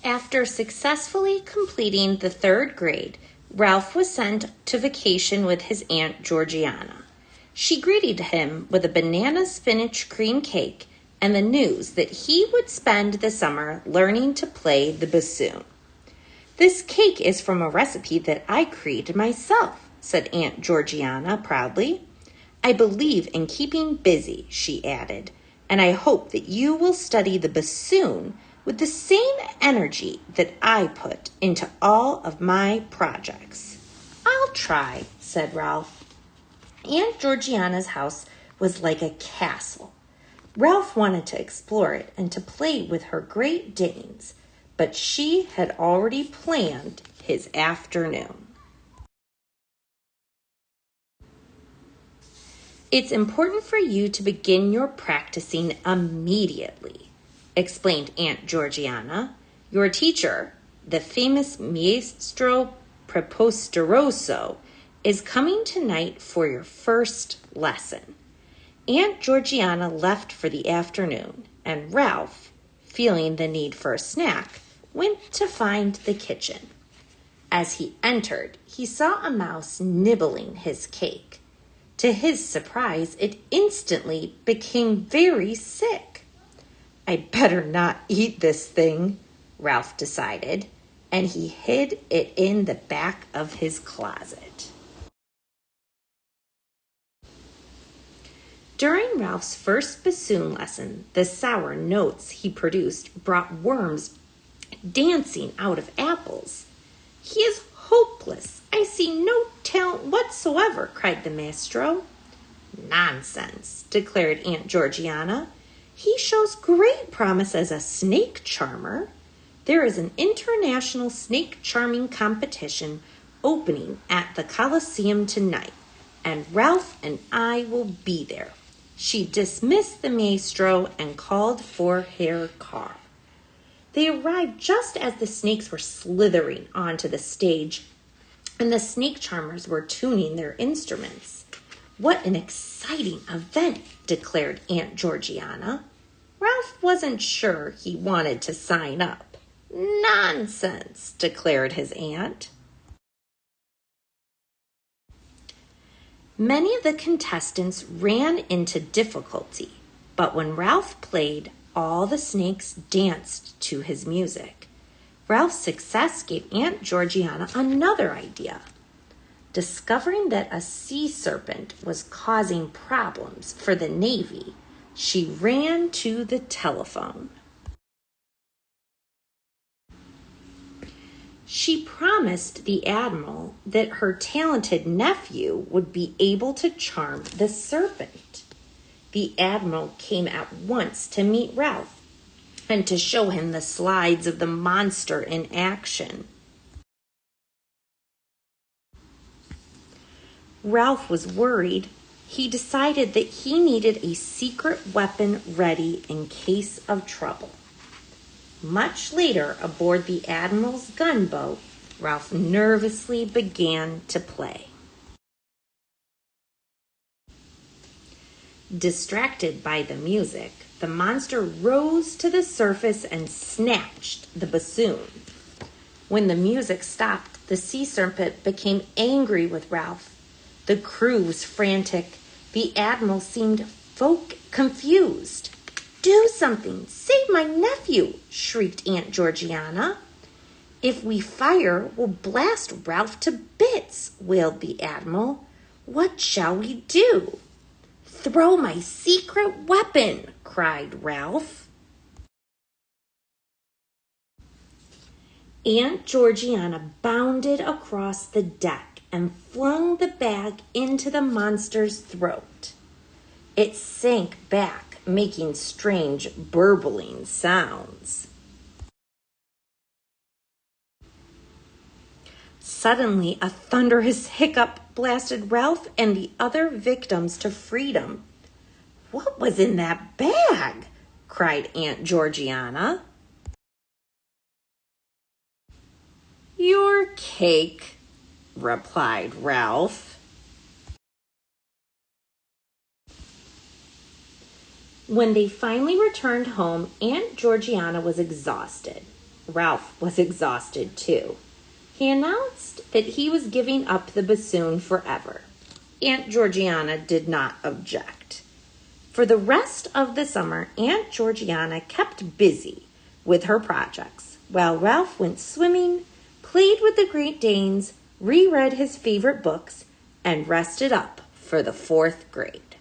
After successfully completing the third grade, Ralph was sent to vacation with his Aunt Georgiana. She greeted him with a banana spinach cream cake and the news that he would spend the summer learning to play the bassoon. "This cake is from a recipe that I created myself," said Aunt Georgiana proudly. "I believe in keeping busy," she added, "and I hope that you will study the bassoon with the same energy that I put into all of my projects." "I'll try," said Ralph. Aunt Georgiana's house was like a castle. Ralph wanted to explore it and to play with her Great Danes, but she had already planned his afternoon. "It's important for you to begin your practicing immediately," explained Aunt Georgiana. "Your teacher, the famous Maestro Preposteroso, is coming tonight for your first lesson." Aunt Georgiana left for the afternoon, and Ralph, feeling the need for a snack, went to find the kitchen. As he entered, he saw a mouse nibbling his cake. To his surprise, it instantly became very sick. "I'd better not eat this thing," Ralph decided, and he hid it in the back of his closet. During Ralph's first bassoon lesson, the sour notes he produced brought worms dancing out of apples. "He is hopeless. I see no talent whatsoever," cried the maestro. "Nonsense," declared Aunt Georgiana. "He shows great promise as a snake charmer. There is an international snake charming competition opening at the Colosseum tonight, and Ralph and I will be there." She dismissed the maestro and called for Herr Carr. They arrived just as the snakes were slithering onto the stage and the snake charmers were tuning their instruments. "What an exciting event," declared Aunt Georgiana. Ralph wasn't sure he wanted to sign up. "Nonsense," declared his aunt. Many of the contestants ran into difficulty, but when Ralph played, all the snakes danced to his music. Ralph's success gave Aunt Georgiana another idea. Discovering that a sea serpent was causing problems for the Navy, she ran to the telephone. She promised the admiral that her talented nephew would be able to charm the serpent. The admiral came at once to meet Ralph and to show him the slides of the monster in action. Ralph was worried. He decided that he needed a secret weapon ready in case of trouble. Much later, aboard the admiral's gunboat, Ralph nervously began to play. Distracted by the music, the monster rose to the surface and snatched the bassoon. When the music stopped, the sea serpent became angry with Ralph. The crew was frantic. The admiral seemed confused. "Do something! Save my nephew!" shrieked Aunt Georgiana. "If we fire, we'll blast Ralph to bits," wailed the admiral. "What shall we do?" "Throw my secret weapon!" cried Ralph. Aunt Georgiana bounded across the deck and flung the bag into the monster's throat. It sank back, making strange burbling sounds. Suddenly, a thunderous hiccup blasted Ralph and the other victims to freedom. "What was in that bag?" cried Aunt Georgiana. "Your cake," replied Ralph. When they finally returned home, Aunt Georgiana was exhausted. Ralph was exhausted too. He announced that he was giving up the bassoon forever. Aunt Georgiana did not object. For the rest of the summer, Aunt Georgiana kept busy with her projects, while Ralph went swimming, played with the Great Danes, reread his favorite books, and rested up for the 4th grade.